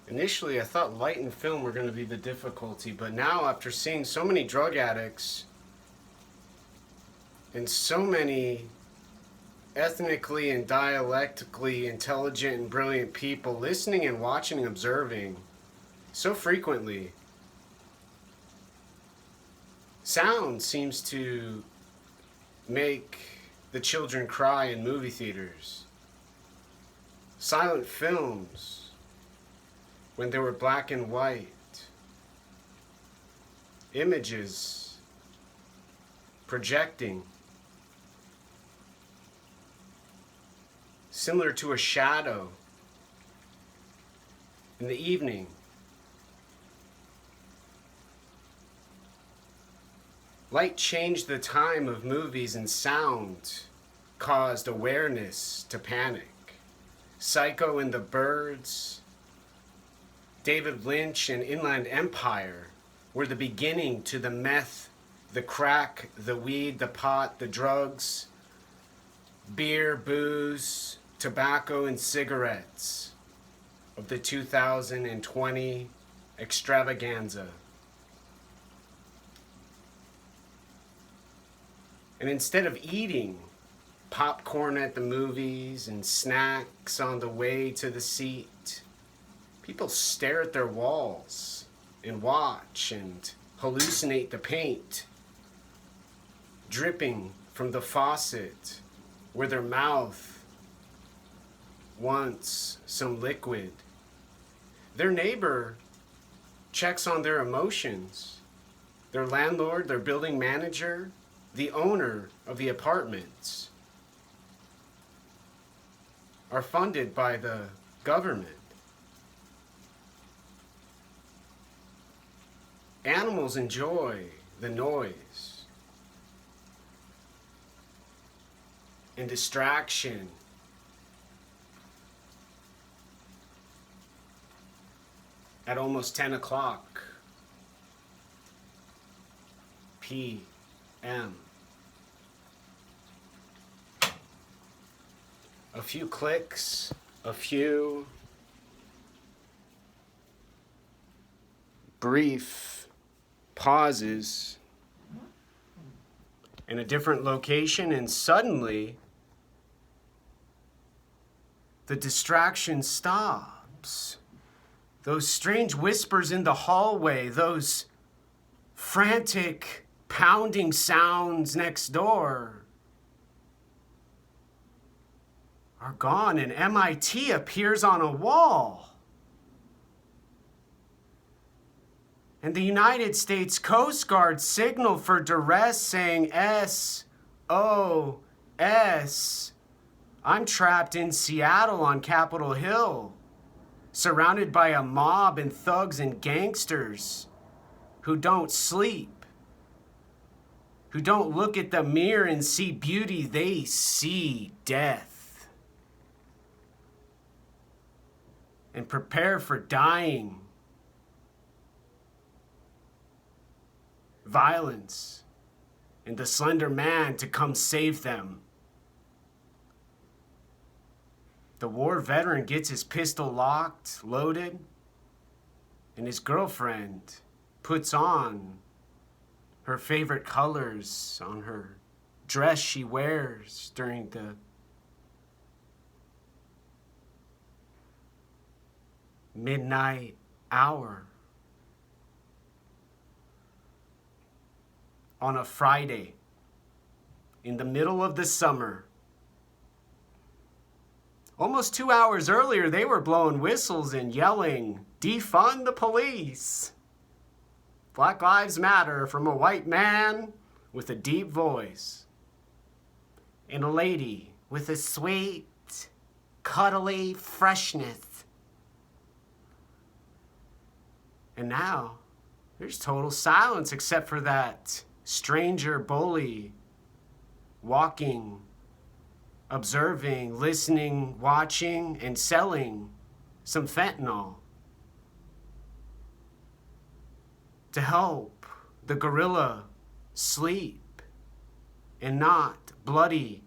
Initially, I thought light and film were going to be the difficulty, but now, after seeing so many drug addicts and so many ethnically and dialectically intelligent and brilliant people listening and watching and observing so frequently, sound seems to make the children cry in movie theaters. Silent films, when they were black and white, images projecting, similar to a shadow in the evening. Light changed the time of movies, and sound caused awareness to panic. Psycho and the Birds, David Lynch and Inland Empire were the beginning to the meth, the crack, the weed, the pot, the drugs, beer, booze, tobacco, and cigarettes of the 2020 extravaganza. And instead of eating popcorn at the movies and snacks on the way to the seat, people stare at their walls and watch and hallucinate the paint dripping from the faucet where their mouth wants some liquid. Their neighbor checks on their emotions. Their landlord, their building manager, the owner of the apartments are funded by the government. Animals enjoy the noise and distraction. At almost 10 o'clock p.m. A few clicks, a few brief pauses in a different location, and suddenly the distraction stops. Those strange whispers in the hallway, those frantic pounding sounds next door are gone, and MIT appears on a wall. And the United States Coast Guard signal for duress, saying SOS. I'm trapped in Seattle on Capitol Hill, surrounded by a mob and thugs and gangsters who don't sleep, who don't look at the mirror and see beauty, they see death. And prepare for dying. Violence, and the slender man to come save them. The war veteran gets his pistol locked, loaded, and his girlfriend puts on her favorite colors on her dress she wears during the midnight hour. On a Friday, in the middle of the summer. Almost 2 hours earlier, they were blowing whistles and yelling, "Defund the police!" Black Lives Matter from a white man with a deep voice and a lady with a sweet, cuddly freshness. And now, there's total silence except for that stranger bully walking, observing, listening, watching, and selling some fentanyl to help the gorilla sleep and not bloody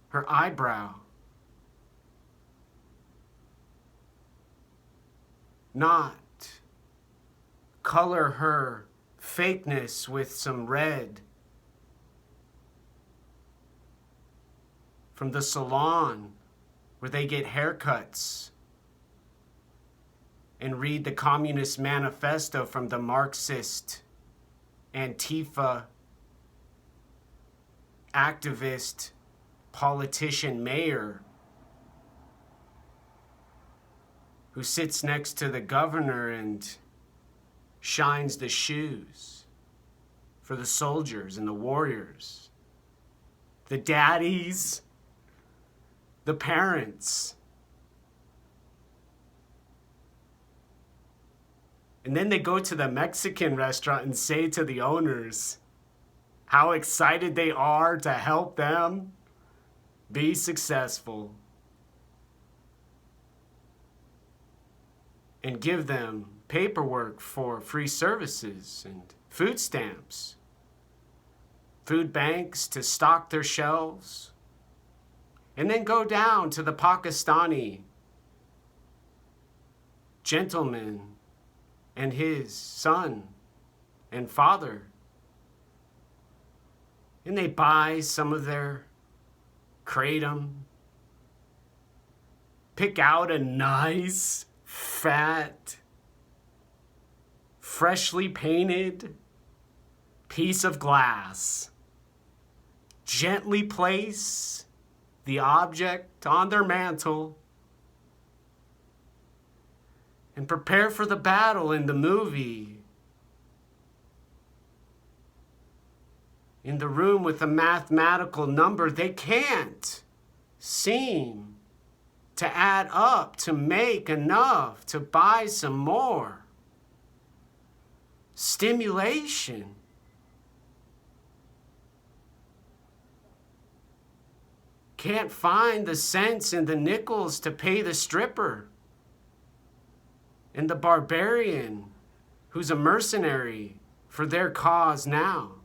her eyebrow. not color her fakeness with some red from the salon where they get haircuts and read the Communist Manifesto from the Marxist Antifa activist politician mayor who sits next to the governor and shines the shoes for the soldiers and the warriors, the daddies, the parents. And then they go to the Mexican restaurant and say to the owners how excited they are to help them be successful and give them paperwork for free services and food stamps, food banks to stock their shelves, and then go down to the Pakistani gentleman and his son and father, and they buy some of their kratom, pick out a nice, fat, freshly painted piece of glass, gently place the object on their mantle, and prepare for the battle in the movie. In the room with a mathematical number they can't seem to add up to make enough to buy some more stimulation. Can't find the cents and the nickels to pay the stripper and the barbarian who's a mercenary for their cause now.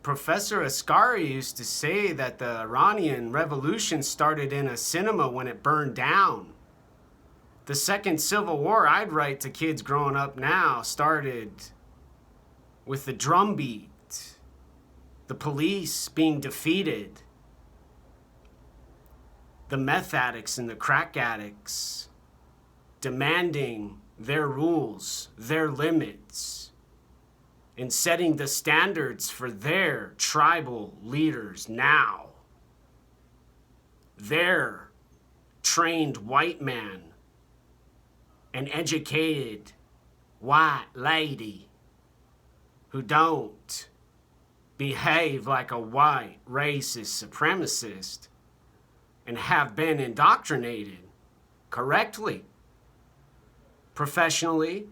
Professor Asghari used to say that the Iranian Revolution started in a cinema when it burned down. The Second Civil War, I'd write to kids growing up now, started with the drum beat, the police being defeated, the meth addicts and the crack addicts demanding their rules, their limits, and setting the standards for their tribal leaders now. Their trained white man, an educated white lady who don't behave like a white racist supremacist and have been indoctrinated correctly, professionally,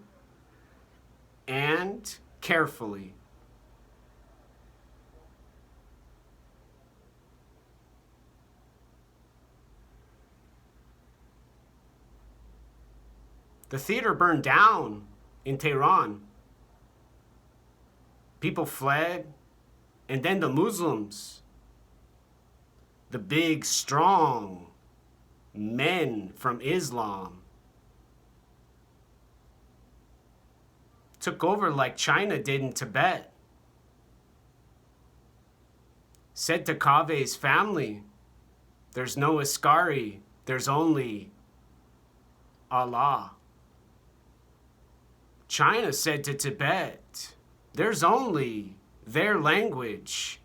and carefully. The theater burned down in Tehran. People fled, and then the Muslims, the big, strong men from Islam, took over like China did in Tibet. Said to Kaveh's family, there's no Asghari, there's only Allah. China said to Tibet, there's only their language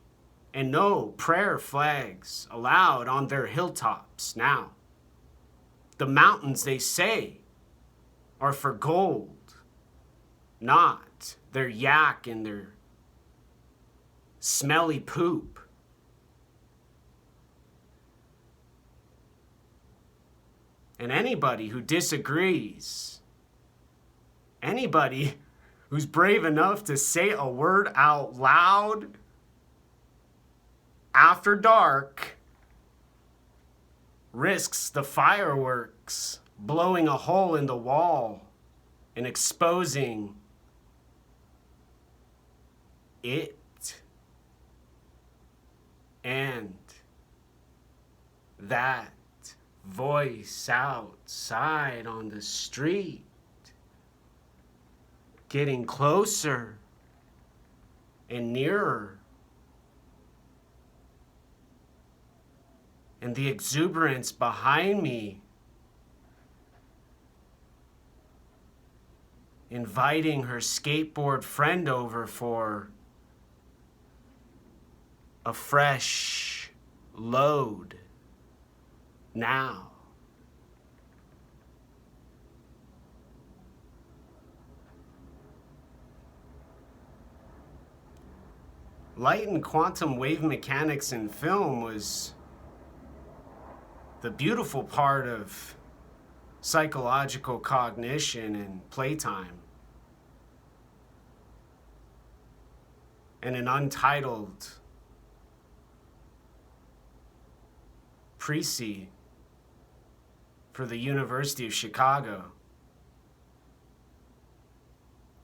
and no prayer flags allowed on their hilltops now. The mountains, they say, are for gold, not their yak and their smelly poop. And anybody who disagrees, anybody who's brave enough to say a word out loud after dark risks the fireworks blowing a hole in the wall and exposing it and that voice outside on the street, getting closer and nearer. And the exuberance behind me, inviting her skateboard friend over for a fresh load now. Light and quantum wave mechanics in film was the beautiful part of psychological cognition and playtime. And an untitled Presi for the University of Chicago.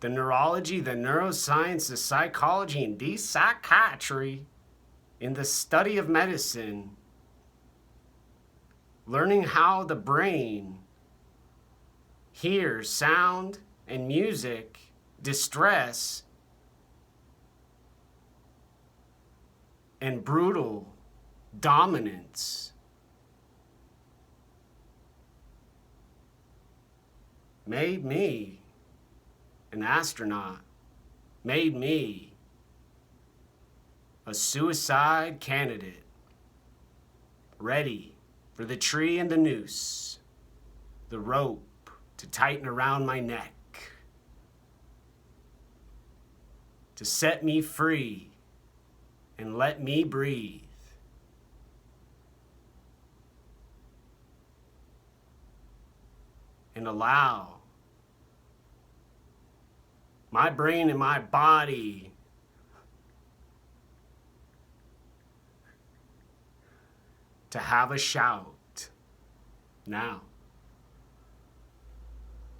The neurology, the neuroscience, the psychology, and the psychiatry in the study of medicine, learning how the brain hears sound and music, distress, and brutal dominance. Made me an astronaut, made me a suicide candidate, ready for the tree and the noose, the rope to tighten around my neck, to set me free and let me breathe. And allow my brain and my body to have a shout now.